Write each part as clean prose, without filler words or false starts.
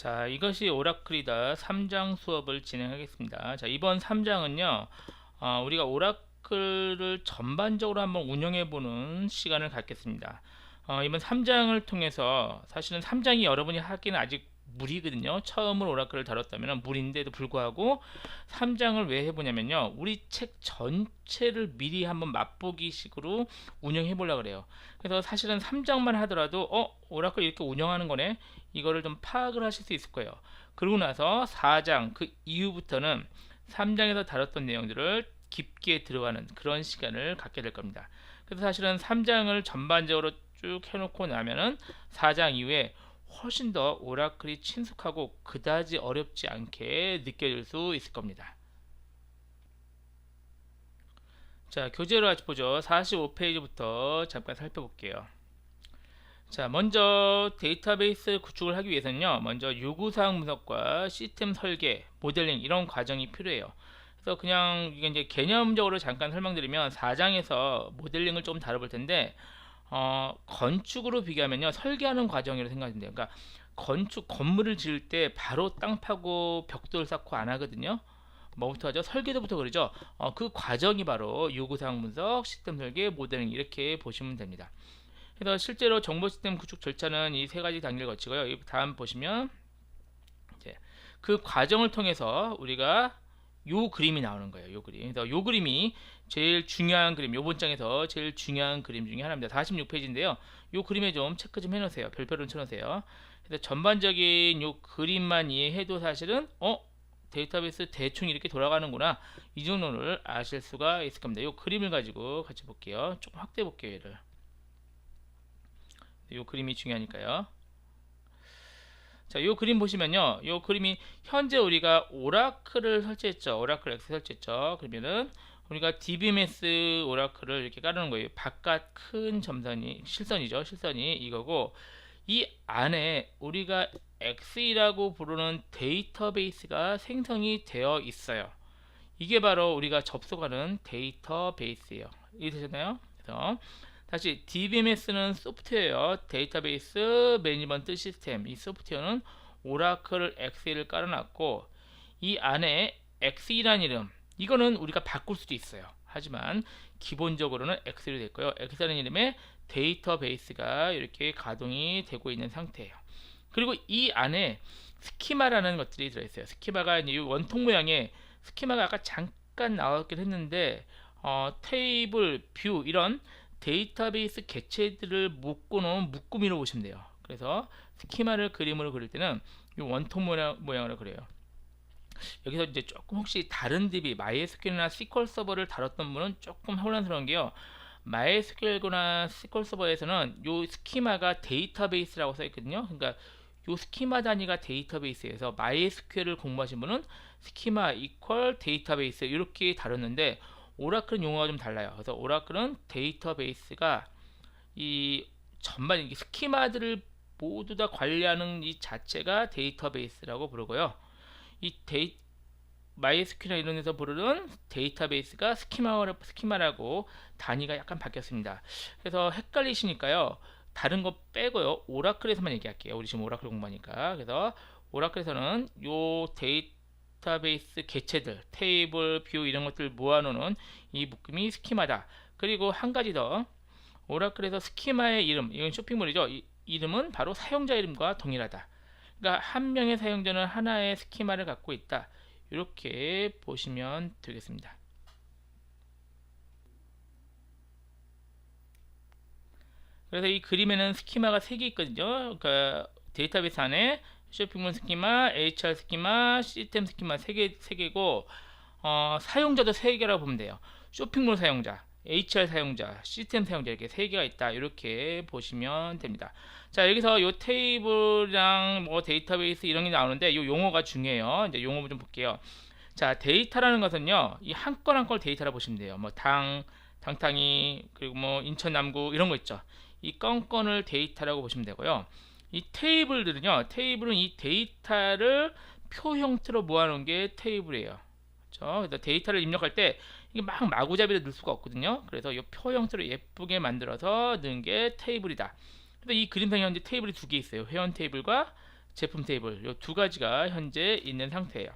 자, 이것이 오라클이다 3장 수업을 진행하겠습니다. 자, 이번 3장은요, 우리가 오라클을 전반적으로 한번 운영해 보는 시간을 갖겠습니다. 이번 3장을 통해서 사실은 3장이 여러분이 하기는 아직 무리거든요. 처음으로 오라클을 다뤘다면 무리인데도 불구하고 3장을 왜 해보냐면요, 우리 책 전체를 미리 한번 맛보기 식으로 운영해 보려고 그래요. 그래서 사실은 3장만 하더라도 오라클 이렇게 운영하는 거네, 이거를 좀 파악을 하실 수 있을 거예요. 그러고 나서 4장 그 이후부터는 3장에서 다뤘던 내용들을 깊게 들어가는 그런 시간을 갖게 될 겁니다. 그래서 사실은 3장을 전반적으로 쭉 해놓고 나면은 4장 이후에 훨씬 더 오라클이 친숙하고 그다지 어렵지 않게 느껴질 수 있을 겁니다. 자, 교재로 같이 보죠. 45페이지부터 잠깐 살펴볼게요. 자, 먼저 데이터베이스 구축을 하기 위해서는요, 먼저 요구사항 분석과 시스템 설계, 모델링 이런 과정이 필요해요. 그래서 그냥 이게 이제 개념적으로 잠깐 설명드리면 4장에서 모델링을 조금 다뤄볼 텐데, 건축으로 비교하면요, 설계하는 과정이라고 생각하시면 돼요. 그러니까 건축 건물을 지을 때 바로 땅 파고 벽돌 쌓고 안 하거든요. 뭐부터 하죠? 설계도부터 그러죠. 그 과정이 바로 요구사항 분석, 시스템 설계, 모델링 이렇게 보시면 됩니다. 그래서 실제로 정보 시스템 구축 절차는 이 세 가지 단계를 거치고요. 다음 보시면 이제 그 과정을 통해서 우리가 요 그림이 나오는 거예요. 요 그림. 그래서 요 그림이 제일 중요한 그림, 요번 장에서 제일 중요한 그림 중에 하나입니다. 46페이지인데요. 요 그림에 좀 체크 좀 해놓으세요. 별표를 쳐놓으세요. 그래서 전반적인 요 그림만 이해해도 사실은 데이터베이스 대충 이렇게 돌아가는구나, 이 정도를 아실 수가 있을 겁니다. 요 그림을 가지고 같이 볼게요. 조금 확대해 볼게요. 얘를. 이 그림이 중요하니까요. 자, 이 그림 보시면요, 이 그림이 현재 우리가 오라클을 설치했죠. 오라클 X 설치했죠. 그러면은 우리가 DBMS 오라클을 이렇게 깔아놓은 거예요. 바깥 큰 점선이 실선이죠. 실선이 이거고, 이 안에 우리가 X이라고 부르는 데이터베이스가 생성이 되어 있어요. 이게 바로 우리가 접속하는 데이터베이스예요. 이해되셨나요? 그래서 다시 DBMS는 소프트웨어, 데이터베이스 매니지먼트 시스템. 이 소프트웨어는 오라클 엑셀을 깔아놨고, 이 안에 엑셀이라는 이름, 이거는 우리가 바꿀 수도 있어요. 하지만 기본적으로는 엑셀이 될 거예요. 엑셀이라는 이름의 데이터베이스가 이렇게 가동이 되고 있는 상태예요. 그리고 이 안에 스키마라는 것들이 들어있어요. 스키마가 이 원통 모양의 스키마가 아까 잠깐 나왔긴 했는데, 테이블, 뷰 이런 데이터베이스 개체들을 묶어놓은 묶음이라고 보시면 돼요. 그래서 스키마를 그림으로 그릴 때는 이 원통 모양으로 그려요. 여기서 이제 조금 혹시 다른 DB, MySQL이나 SQL 서버를 다뤘던 분은 조금 혼란스러운 게요, MySQL이나 SQL 서버에서는 이 스키마가 데이터베이스라고 써 있거든요. 그러니까 이 스키마 단위가 데이터베이스에서 MySQL을 공부하신 분은 스키마 이퀄 데이터베이스 이렇게 다뤘는데, 오라클은 용어가 좀 달라요. 그래서 오라클은 데이터베이스가 이 전반 이 스키마들을 모두 다 관리하는 이 자체가 데이터베이스라고 부르고요. 이 MySQL이나 이런 데서 부르는 데이터베이스가 스키마라고 단위가 약간 바뀌었습니다. 그래서 헷갈리시니까요, 다른 거 빼고요, 오라클에서만 얘기할게요. 우리 지금 오라클 공부하니까. 그래서 오라클에서는 요 데이터베이스 개체들, 테이블, 뷰 이런 것들 모아놓는 이 묶음이 스키마다. 그리고 한 가지 더, 오라클에서 스키마의 이름, 이건 쇼핑몰이죠. 이 이름은 바로 사용자 이름과 동일하다. 그러니까 한 명의 사용자는 하나의 스키마를 갖고 있다, 이렇게 보시면 되겠습니다. 그래서 이 그림에는 스키마가 3개 있거든요. 그러니까 데이터베이스 안에 쇼핑몰 스키마, HR 스키마, 시스템 스키마 3개고, 사용자도 3개라고 보면 돼요. 쇼핑몰 사용자, HR 사용자, 시스템 사용자 이렇게 3개가 있다, 이렇게 보시면 됩니다. 자, 여기서 이 테이블이랑 뭐 데이터베이스 이런 게 나오는데, 이 용어가 중요해요. 이제 용어 좀 볼게요. 자, 데이터라는 것은요, 이 한 건 한 건 데이터라 보시면 돼요. 뭐 당탕이, 그리고 뭐 인천 남구 이런 거 있죠. 이 건건을 데이터라고 보시면 되고요. 이 테이블들은요, 테이블은 이 데이터를 표 형태로 모아놓은 게 테이블이에요. 그렇죠? 그래서 데이터를 입력할 때 이게 막 마구잡이로 넣을 수가 없거든요. 그래서 이 표 형태로 예쁘게 만들어서 넣은 게 테이블이다. 그래서 이 그림상에 현재 테이블이 2개 있어요. 회원 테이블과 제품 테이블 요 두 가지가 현재 있는 상태예요.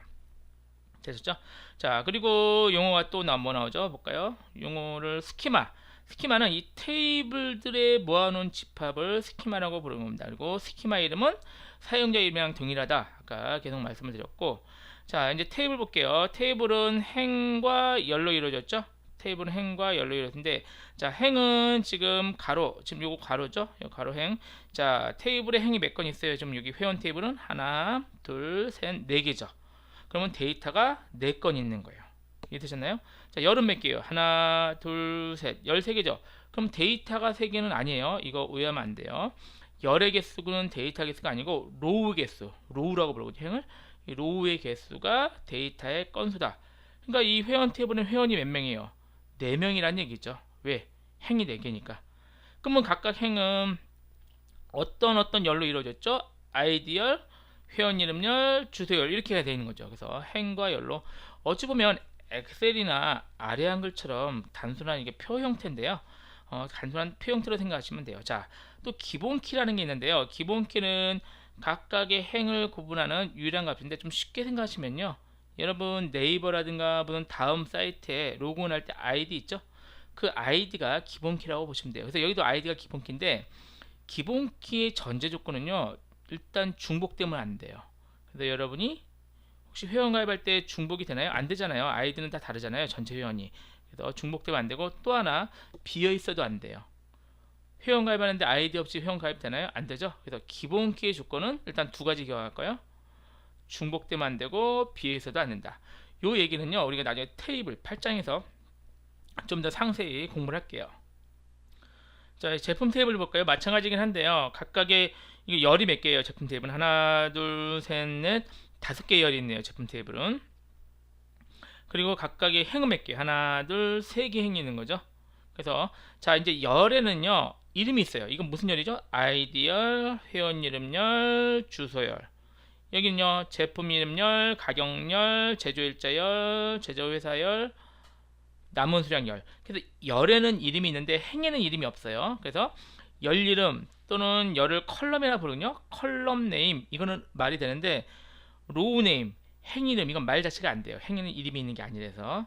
되셨죠? 자, 그리고 용어가 또 뭐 나오죠? 볼까요? 용어를 스키마는 이 테이블들에 모아놓은 집합을 스키마라고 부르는 겁니다. 그리고 스키마 이름은 사용자 이름이랑 동일하다. 아까 계속 말씀을 드렸고, 자, 이제 테이블 볼게요. 테이블은 행과 열로 이루어졌죠? 테이블은 행과 열로 이루어졌는데, 자, 행은 지금 가로, 지금 요거 가로죠? 요 가로 행. 자, 테이블에 행이 몇 건 있어요? 지금 여기 회원 테이블은 하나, 둘, 셋, 네 개죠. 그러면 데이터가 4건 있는 거예요. 이해되셨나요? 자, 열은 몇 개요? 하나, 둘, 셋, 13개죠. 그럼 데이터가 3개는 아니에요. 이거 오해하면 안 돼요. 열의 개수는 데이터 개수가 아니고 로우 개수, 로우라고 부르거든요. 행을. 이 로우의 개수가 데이터의 건수다. 그러니까 이 회원 테이블은 회원이 몇 명이에요? 4명이란 얘기죠. 왜? 행이 4개니까. 그러면 각각 행은 어떤 열로 이루어졌죠? 아이디열, 회원 이름열, 주소열 이렇게 되어 있는 거죠. 그래서 행과 열로 어찌 보면 엑셀이나 아래 한글처럼 단순한 이게 표 형태인데요. 단순한 표 형태로 생각하시면 돼요. 자, 또 기본 키라는 게 있는데요. 기본 키는 각각의 행을 구분하는 유일한 값인데 좀 쉽게 생각하시면요. 여러분 네이버라든가 무슨 다음 사이트에 로그인할 때 아이디 있죠? 그 아이디가 기본 키라고 보시면 돼요. 그래서 여기도 아이디가 기본 키인데 기본 키의 전제 조건은요. 일단 중복되면 안 돼요. 그래서 여러분이 혹시 회원 가입할 때 중복이 되나요? 안 되잖아요. 아이디는 다 다르잖아요. 전체 회원이. 그래서 중복되면 안 되고 또 하나 비어 있어도 안 돼요. 회원 가입하는데 아이디 없이 회원 가입 되나요? 안 되죠. 그래서 기본 키의 조건은 일단 두 가지 기억할까요? 중복되면 안 되고 비어 있어도 안 된다. 요 얘기는요. 우리가 나중에 테이블 8장에서 좀 더 상세히 공부를 할게요. 자, 제품 테이블 볼까요? 마찬가지긴 한데요. 각각의 이게 열이 몇 개예요? 제품 테이블은 하나, 둘, 셋, 넷, 5개의 열이 있네요. 제품 테이블은. 그리고 각각의 행은 몇 개? 하나, 둘, 3개 행이 있는 거죠. 그래서 자, 이제 열에는요. 이름이 있어요. 이건 무슨 열이죠? 아이디열, 회원 이름열, 주소열. 여기는요. 제품 이름열, 가격열, 제조일자열, 제조회사열, 남은 수량열. 그래서 열에는 이름이 있는데 행에는 이름이 없어요. 그래서 열 이름 또는 열을 컬럼이라 부르거든요. 컬럼 네임 이거는 말이 되는데 로우 네임 행 이름 이건 말 자체가 안 돼요. 행에는 이름이 있는 게 아니라서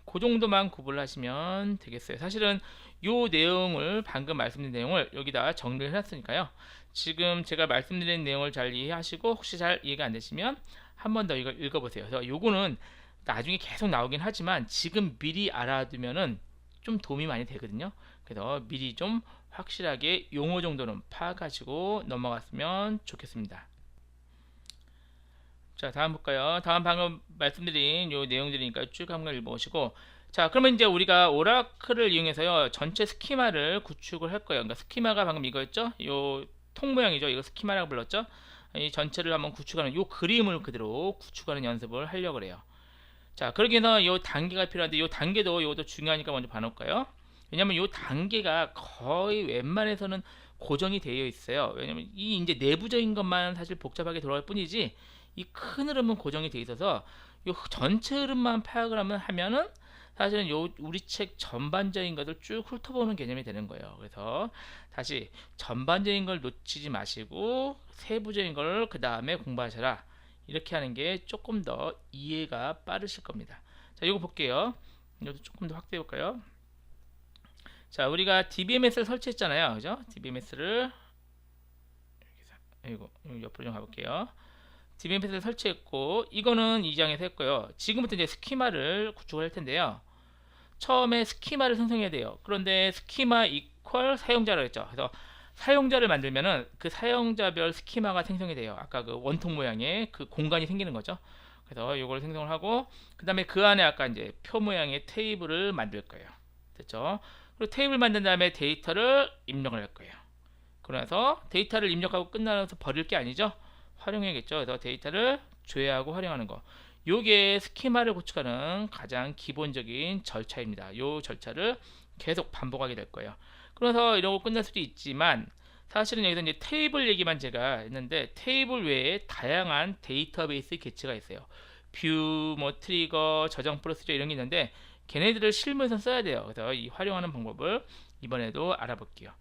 그 정도만 구분을 하시면 되겠어요. 사실은 요 내용을 방금 말씀드린 내용을 여기다 정리를 해놨으니까요. 지금 제가 말씀드린 내용을 잘 이해하시고 혹시 잘 이해가 안 되시면 한 번 더 이걸 읽어보세요. 그래서 요거는 나중에 계속 나오긴 하지만 지금 미리 알아두면은 좀 도움이 많이 되거든요. 그래서 미리 좀 확실하게 용어 정도는 파악하시고 넘어갔으면 좋겠습니다. 자, 다음 볼까요? 다음 방금 말씀드린 요 내용들이니까 쭉 한번 읽어보시고, 자, 그러면 이제 우리가 오라클을 이용해서요 전체 스키마를 구축을 할 거예요. 그러니까 스키마가 방금 이거였죠? 요 통 모양이죠. 이거 스키마라고 불렀죠? 이 전체를 한번 구축하는 요 그림을 그대로 구축하는 연습을 하려고 그래요. 자, 그러기 위해서 이 단계가 필요한데 이 단계도 이것도 중요하니까 먼저 봐놓을까요? 왜냐면 이 단계가 거의 웬만해서는 고정이 되어 있어요. 왜냐면 이 이제 내부적인 것만 사실 복잡하게 돌아갈 뿐이지 이 큰 흐름은 고정이 되어 있어서 이 전체 흐름만 파악을 하면은 사실은 요 우리 책 전반적인 것을 쭉 훑어보는 개념이 되는 거예요. 그래서 다시 전반적인 걸 놓치지 마시고 세부적인 걸 그 다음에 공부하셔라. 이렇게 하는 게 조금 더 이해가 빠르실 겁니다. 자, 이거 볼게요. 이것도 조금 더 확대해 볼까요? 자, 우리가 DBMS를 설치했잖아요. 그죠? DBMS를 이거 옆으로 좀 가볼게요. DBMS를 설치했고 이거는 2장에서 했고요. 지금부터 이제 스키마를 구축을 할 텐데요. 처음에 스키마를 생성해야 돼요. 그런데 스키마 이퀄 사용자를 했죠. 그래서 사용자를 만들면은 그 사용자별 스키마가 생성이 돼요. 아까 그 원통 모양의 그 공간이 생기는 거죠. 그래서 이걸 생성을 하고 그 다음에 그 안에 아까 이제 표 모양의 테이블을 만들 거예요. 됐죠? 그리고 테이블 만든 다음에 데이터를 입력을 할 거예요. 그래서 데이터를 입력하고 끝나서 버릴 게 아니죠. 활용해야겠죠. 그래서 데이터를 조회하고 활용하는 거. 요게 스키마를 구축하는 가장 기본적인 절차입니다. 요 절차를 계속 반복하게 될 거예요. 그래서 이러고 끝날 수도 있지만 사실은 여기서 이제 테이블 얘기만 제가 했는데 테이블 외에 다양한 데이터베이스 개체가 있어요. 뷰, 뭐 트리거, 저장 프로시저 이런 게 있는데 걔네들을 실무에서 써야 돼요. 그래서 이 활용하는 방법을 이번에도 알아볼게요.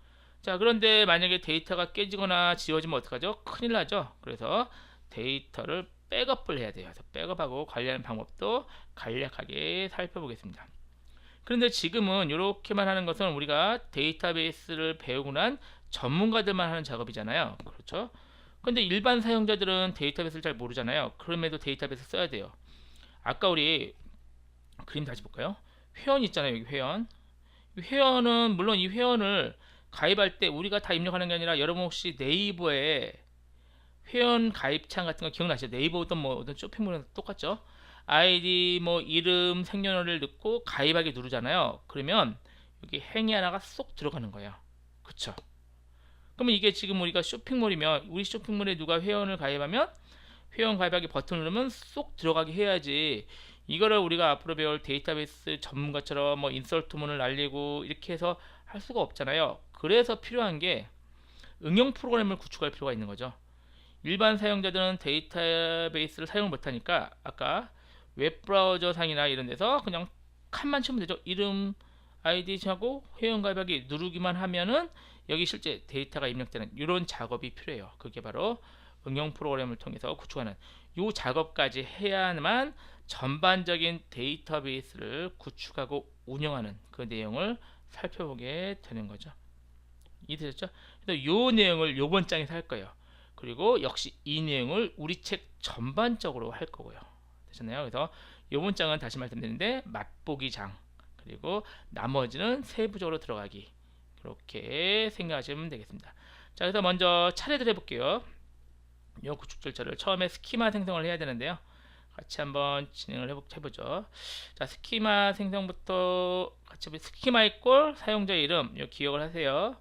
자, 그런데 만약에 데이터가 깨지거나 지워지면 어떡하죠? 큰일 나죠. 그래서 데이터를 백업을 해야 돼요. 그래서 백업하고 관리하는 방법도 간략하게 살펴보겠습니다. 그런데 지금은 이렇게만 하는 것은 우리가 데이터베이스를 배우고 난 전문가들만 하는 작업이잖아요. 그렇죠? 근데 일반 사용자들은 데이터베이스를 잘 모르잖아요. 그럼에도 데이터베이스 써야 돼요. 아까 우리 그림 다시 볼까요? 회원 있잖아요. 여기 회원. 회원은 물론 이 회원을 가입할 때 우리가 다 입력하는 게 아니라 여러분 혹시 네이버에 회원 가입창 같은 거 기억나시죠? 네이버든 뭐 어떤 쇼핑몰은 똑같죠? 아이디 뭐 이름 생년월일 넣고 가입하기 누르잖아요. 그러면 여기 행위 하나가 쏙 들어가는 거예요. 그쵸? 그러면 이게 지금 우리가 쇼핑몰이면 우리 쇼핑몰에 누가 회원을 가입하면 회원 가입하기 버튼 누르면 쏙 들어가게 해야지. 이거를 우리가 앞으로 배울 데이터베이스 전문가처럼 뭐 인설트문을 날리고 이렇게 해서 할 수가 없잖아요. 그래서 필요한 게 응용 프로그램을 구축할 필요가 있는 거죠. 일반 사용자들은 데이터베이스를 사용을 못하니까 아까 웹브라우저 상이나 이런 데서 그냥 칸만 치면 되죠. 이름 아이디 하고 회원 가입하기 누르기만 하면은 여기 실제 데이터가 입력되는 이런 작업이 필요해요. 그게 바로 응용 프로그램을 통해서 구축하는 이 작업까지 해야만 전반적인 데이터베이스를 구축하고 운영하는 그 내용을 살펴보게 되는 거죠. 이해되셨죠? 그래서 이 내용을 요번 장에서 할 거예요. 그리고 역시 이 내용을 우리 책 전반적으로 할 거고요. 되셨나요? 그래서 요번 장은 다시 말씀드리는데 맛보기 장 그리고 나머지는 세부적으로 들어가기 그렇게 생각하시면 되겠습니다. 자, 그래서 먼저 차례대로 해볼게요. 이 구축 절차를 처음에 스키마 생성을 해야 되는데요. 같이 한번 진행을 해보죠. 자, 스키마 생성부터 같이 스키마 이꼴 사용자 이름 이 기억을 하세요.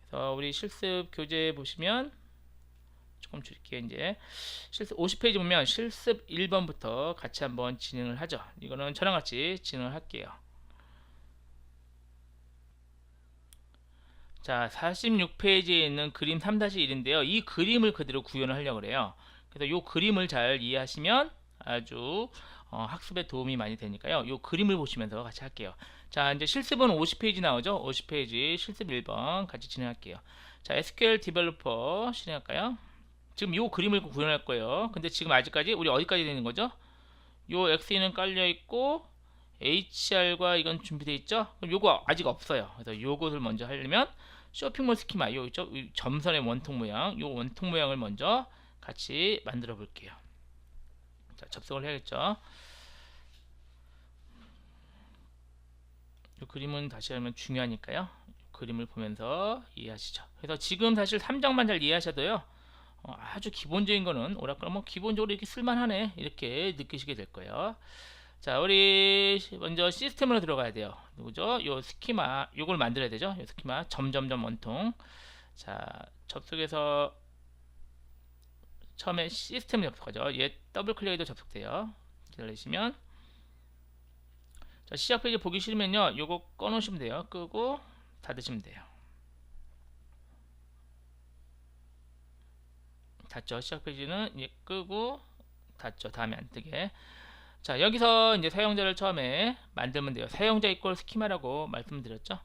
그래서 우리 실습 교재 보시면 조금 줄일게요. 이제 실습 50페이지 보면 실습 1번부터 같이 한번 진행을 하죠. 이거는 저랑 같이 진행을 할게요. 자, 46페이지에 있는 그림 3-1인데요. 이 그림을 그대로 구현을 하려고 그래요. 그래서 이 그림을 잘 이해하시면 아주 학습에 도움이 많이 되니까요. 이 그림을 보시면서 같이 할게요. 자, 이제 실습은 50페이지 나오죠. 50페이지 실습 1번 같이 진행할게요. 자, SQL 디벨로퍼 실행할까요? 지금 이 그림을 구현할 거예요. 근데 지금 아직까지 우리 어디까지 되는 거죠? 요 XE는 깔려 있고 HR과 이건 준비되어 있죠? 그럼 요거 아직 없어요. 그래서 요것을 먼저 하려면 쇼핑몰 스키마 요 있죠? 점선의 원통 모양 요 원통 모양을 먼저 같이 만들어 볼게요. 자, 접속을 해야겠죠? 요 그림은 다시 하면 중요하니까요. 그림을 보면서 이해하시죠. 그래서 지금 사실 3장만 잘 이해하셔도요. 아주 기본적인 거는 오라클 뭐 기본적으로 이렇게 쓸만하네 이렇게 느끼시게 될 거예요. 자, 우리 먼저 시스템으로 들어가야 돼요. 누구죠? 요 스키마 요걸 만들어야 되죠. 요 스키마 점점점 원통. 자, 접속해서 처음에 시스템을 접속하죠. 얘 더블 클릭해도 접속돼요. 기다리시면 자, 시작 페이지 보기 싫으면요 요거 꺼 놓으시면 돼요. 끄고 닫으시면 돼요. 닫죠. 시작 페이지는 이제 끄고 닫죠. 다음에 안 뜨게. 자, 여기서 이제 사용자를 처음에 만들면 돼요. 사용자 이퀄 스키마라고 말씀드렸죠.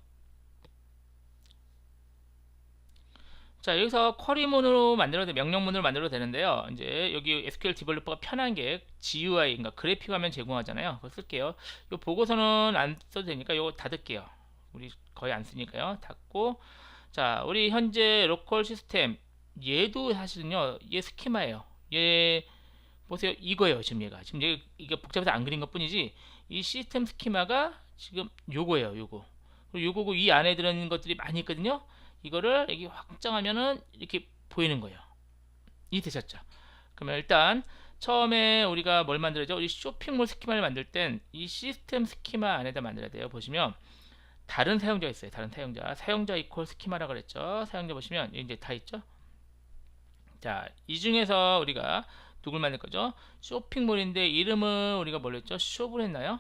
자, 여기서 쿼리문으로 만들어도 명령문으로 만들어도 되는데요. 이제 여기 SQL 디벨로퍼가 편한 게 GUI, 그러니까 그래픽 화면 제공하잖아요. 그거 쓸게요. 요 보고서는 안 써도 되니까 요거 닫을게요. 우리 거의 안 쓰니까요. 닫고 자, 우리 현재 로컬 시스템 얘도 사실은요. 얘 스키마예요. 얘 보세요. 이거예요. 지금 얘가. 지금 이게 복잡해서 안 그린 것 뿐이지 이 시스템 스키마가 지금 요거예요. 요거. 그리고 요거고 이 안에 들어있는 것들이 많이 있거든요. 이거를 여기 확장하면은 이렇게 보이는 거예요. 이해되셨죠? 그러면 일단 처음에 우리가 뭘 만들어야죠? 우리 쇼핑몰 스키마를 만들 땐 이 시스템 스키마 안에다 만들어야 돼요. 보시면 다른 사용자가 있어요. 다른 사용자 이퀄 스키마라고 그랬죠. 사용자 보시면 이제 다 있죠. 자, 이 중에서 우리가 누굴 만들 거죠? 쇼핑몰인데 이름은 우리가 뭘로 했죠? 숍을 했나요?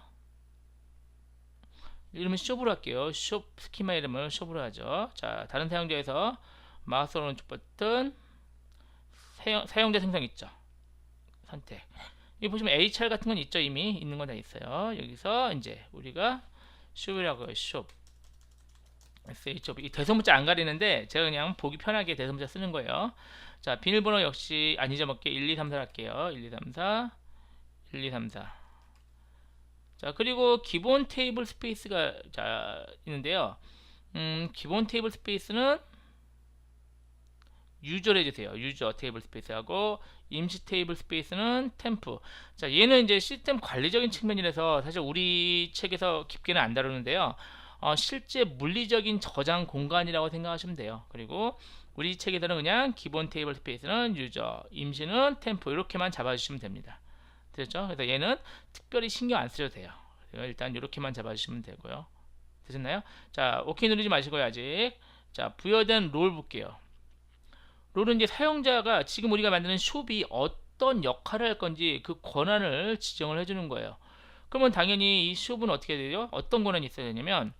이름은 숍으로 할게요. 숍 스키마 이름을 숍으로 하죠. 자, 다른 사용자에서 마우스 오른쪽 버튼 사용자 생성 있죠. 선택. 여기 보시면 HR 같은 건 있죠. 이미 있는 건 다 있어요. 여기서 이제 우리가 숍이라고 해요. 숍. SHOP 이 대소문자 안 가리는데 제가 그냥 보기 편하게 대소문자 쓰는 거예요. 자, 비밀번호 역시 안 잊어먹게 1, 2, 3, 4 할게요. 1, 2, 3, 4 1, 2, 3, 4. 자, 그리고 기본 테이블 스페이스가 자 있는데요. 기본 테이블 스페이스는 유저로 해주세요. 유저 테이블 스페이스하고 임시 테이블 스페이스는 템프. 자, 얘는 이제 시스템 관리적인 측면이라서 사실 우리 책에서 깊게는 안 다루는데요. 실제 물리적인 저장 공간이라고 생각하시면 돼요. 그리고 우리 책에서는 그냥 기본 테이블 스페이스는 유저, 임시는 템프 이렇게만 잡아주시면 됩니다. 됐죠? 그래서 얘는 특별히 신경 안 쓰셔도 돼요. 일단 이렇게만 잡아주시면 되고요. 되셨나요? 자, 오케이 누르지 마시고요. 아직. 자, 부여된 롤 볼게요. 롤은 이제 사용자가 지금 우리가 만드는 숍이 어떤 역할을 할 건지 그 권한을 지정을 해주는 거예요. 그러면 당연히 이 숍은 어떻게 되죠? 어떤 권한이 있어야 되냐면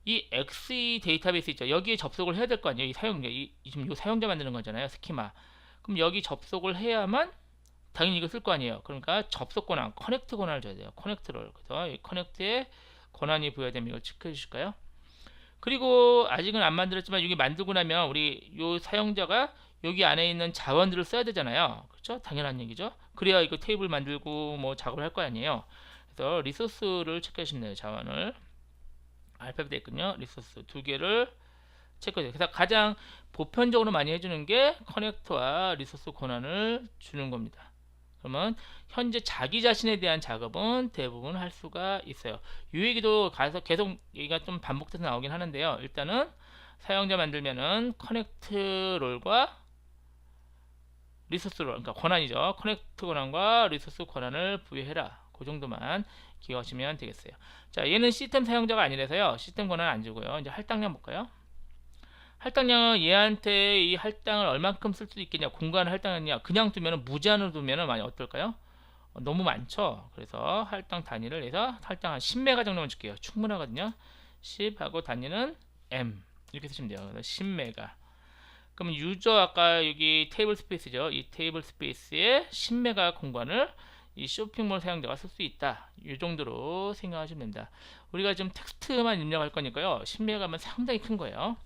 이 XE 데이터베이스 있죠. 여기에 접속을 해야 될 거 아니에요. 이 사용자, 지금 이 사용자 만드는 거잖아요. 스키마. 그럼 여기 접속을 해야만 당연히 이거 쓸 거 아니에요. 그러니까 접속 권한, 커넥트 권한을 줘야 돼요. 커넥트를. 그래서 이 커넥트에 권한이 부여되면 이걸 체크해 주실까요? 그리고 아직은 안 만들었지만 여기 만들고 나면 우리 요 사용자가 여기 안에 있는 자원들을 써야 되잖아요. 그렇죠? 당연한 얘기죠. 그래야 이거 테이블 만들고 뭐 작업을 할 거 아니에요. 그래서 리소스를 체크하시면 돼요. 자원을. 알파벳 있군요. 리소스 두 개를 체크해요. 그래서 가장 보편적으로 많이 해주는 게 커넥터와 리소스 권한을 주는 겁니다. 그러면 현재 자기 자신에 대한 작업은 대부분 할 수가 있어요. 이 얘기도 가서 계속 얘기가 좀 반복돼서 나오긴 하는데요. 일단은 사용자 만들면은 커넥트 롤과 리소스 롤, 그러니까 권한이죠. 커넥트 권한과 리소스 권한을 부여해라. 그 정도만 기억하시면 되겠어요. 자, 얘는 시스템 사용자가 아니라서요. 시스템 권한 안 주고요. 이제 할당량 볼까요? 할당량은 얘한테 이 할당을 얼만큼 쓸 수 있겠냐, 공간을 할당했냐, 그냥 두면은 무제한으로 두면은 많이 어떨까요? 너무 많죠. 그래서 할당 단위를 해서 할당 한 10메가 정도만 줄게요. 충분하거든요. 10 하고 단위는 M 이렇게 쓰시면 돼요. 그래서 10메가. 그러면 유저 아까 여기 테이블 스페이스죠. 이 테이블 스페이스에 10메가 공간을 이 쇼핑몰 사용자가 쓸 수 있다. 이 정도로 생각하시면 됩니다. 우리가 지금 텍스트만 입력할 거니까요. 10메가면 상당히 큰 거예요.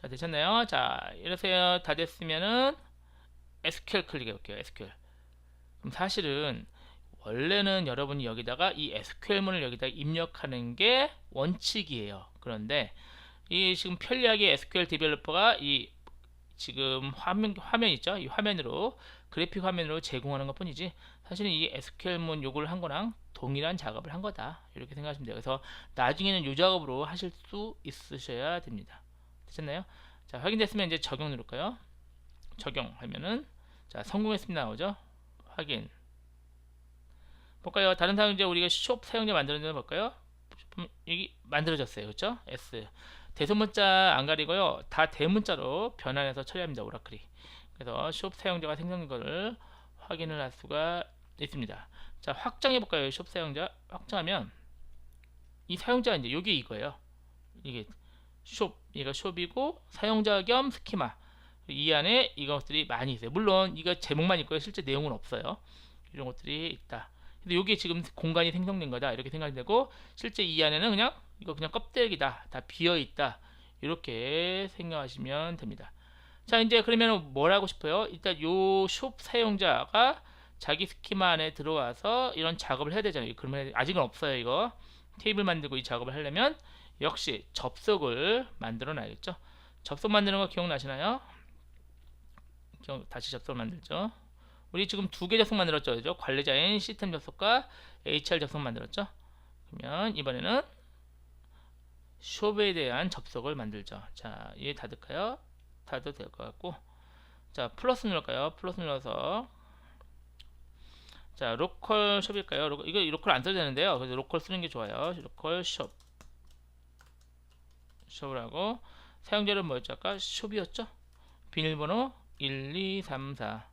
자, 되셨나요? 자, 이러세요. 다 됐으면은 SQL 클릭해 볼게요. SQL. 그럼 사실은 원래는 여러분이 여기다가 이 SQL문을 여기다 입력하는 게 원칙이에요. 그런데 이 지금 편리하게 SQL 디벨로퍼가 이 지금 화면 있죠? 이 화면으로 그래픽 화면으로 제공하는 것 뿐이지 사실은 이 SQL문 요구를 한 거랑 동일한 작업을 한 거다. 이렇게 생각하시면 돼요. 그래서 나중에는 이 작업으로 하실 수 있으셔야 됩니다. 되셨나요? 자, 확인됐으면 이제 적용 누를까요? 적용하면은 자, 성공했습니다 나오죠? 확인 볼까요? 다른 사용자 우리가 숍 사용자 만들었는지 볼까요? 여기 만들어졌어요. 그렇죠? S 대소문자 안 가리고요. 다 대문자로 변환해서 처리합니다. 오라클이. 그래서 숍 사용자가 생성된 것을 확인을 할 수가 있습니다. 자, 확장해 볼까요? 숍 사용자 확장하면 이 사용자 이제 여기 이거예요. 이게 숍, 얘가 숍이고 사용자 겸 스키마. 이 안에 이것들이 많이 있어요. 물론 이거 제목만 있고요. 실제 내용은 없어요. 이런 것들이 있다. 근데 여기 지금 공간이 생성된 거다. 이렇게 생각이 되고 실제 이 안에는 그냥 이거 그냥 껍데기다. 다 비어 있다. 이렇게 생각하시면 됩니다. 자, 이제 그러면 뭘 하고 싶어요? 일단 요 숍 사용자가 자기 스키마 안에 들어와서 이런 작업을 해야 되잖아요. 그러면 아직은 없어요. 이거 테이블 만들고 이 작업을 하려면 역시 접속을 만들어 놔야겠죠. 접속 만드는 거 기억나시나요? 다시 접속 만들죠. 우리 지금 두 개 접속 만들었죠. 그죠? 관리자인 시스템 접속과 HR 접속 만들었죠. 그러면 이번에는 숍에 대한 접속을 만들죠. 자, 얘 닫을까요? 닫아도 될 것 같고. 자, 플러스 눌러까요? 플러스 눌러서 자, 로컬 숍일까요? 이거 로컬 안 써도 되는데요. 그래서 로컬 쓰는 게 좋아요. 로컬 숍. 숍을 하고 사용자는 뭐였죠? 아까 숍이었죠? 비밀번호 1, 2, 3, 4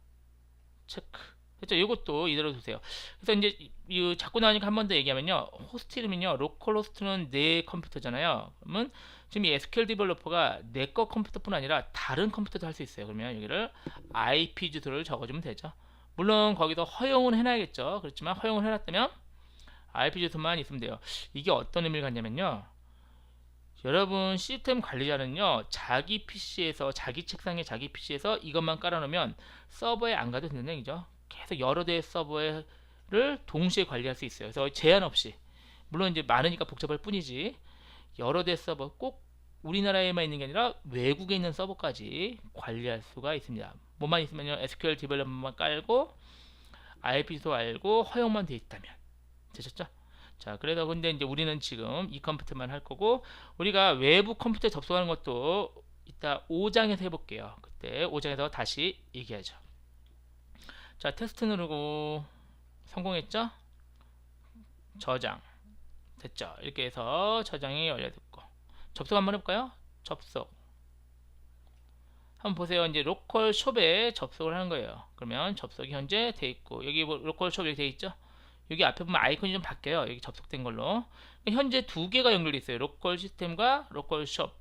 체크. 그렇죠? 이것도 이대로 두세요. 그래서 이제 이 자꾸 나오니까 한 번 더 얘기하면요. 호스트 이름은요. 로컬 호스트는 내 컴퓨터잖아요. 그러면 지금 이 SQL 디벨로퍼가 내 거 컴퓨터뿐 아니라 다른 컴퓨터도 할 수 있어요. 그러면 여기를 IP 주소를 적어주면 되죠. 물론 거기서 허용은 해놔야겠죠. 그렇지만 허용을 해놨다면 IP 주소만 있으면 돼요. 이게 어떤 의미를 갖냐면요. 여러분 시스템 관리자는요, 자기 PC에서 자기 책상에 자기 PC에서 이것만 깔아놓으면 서버에 안 가도 된다는 얘기죠. 계속 여러 대의 서버를 동시에 관리할 수 있어요. 그래서 제한 없이, 물론 이제 많으니까 복잡할 뿐이지, 여러 대 서버, 꼭 우리나라에만 있는 게 아니라 외국에 있는 서버까지 관리할 수가 있습니다. 뭐만 있으면요, SQL 디벨롭먼트만 깔고 IP도 알고 허용만 돼 있다면 되셨죠? 자, 그래서 근데 이제 우리는 지금 이 컴퓨터만 할 거고, 우리가 외부 컴퓨터에 접속하는 것도 이따 5장에서 해볼게요. 그때 5장에서 다시 얘기하죠. 자, 테스트 누르고 성공했죠? 저장 됐죠? 이렇게 해서 저장이 완료됐고, 접속 한번 해볼까요? 접속 한번 보세요. 이제 로컬 숍에 접속을 하는 거예요. 그러면 접속이 현재 돼 있고, 여기 뭐 로컬 숍 이렇게 돼 있죠? 여기 앞에 보면 아이콘이 좀 바뀌어요. 여기 접속된 걸로. 현재 두 개가 연결돼 있어요. 로컬 시스템과 로컬 숍.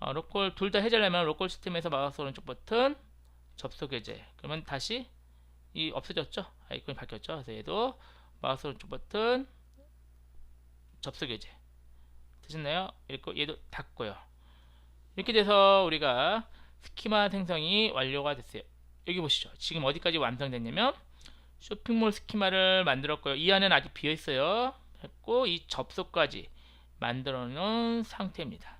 로컬 둘 다 해제하려면 로컬 시스템에서 마우스 오른쪽 버튼 접속 해제. 그러면 다시 이 없어졌죠? 아이콘이 바뀌었죠? 그래서 얘도 마우스 오른쪽 버튼 접속 해제. 되셨나요? 이렇게 얘도 닫고요. 이렇게 돼서 우리가 스키마 생성이 완료가 됐어요. 여기 보시죠. 지금 어디까지 완성됐냐면 쇼핑몰 스키마를 만들었고요. 이 안에는 아직 비어있어요. 했고, 이 접속까지 만들어 놓은 상태입니다.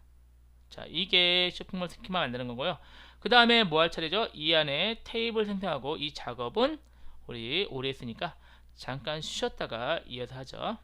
자, 이게 쇼핑몰 스키마 만드는 거고요. 그 다음에 뭐 할 차례죠? 이 안에 테이블 생성하고, 이 작업은 우리 오래 했으니까 잠깐 쉬었다가 이어서 하죠.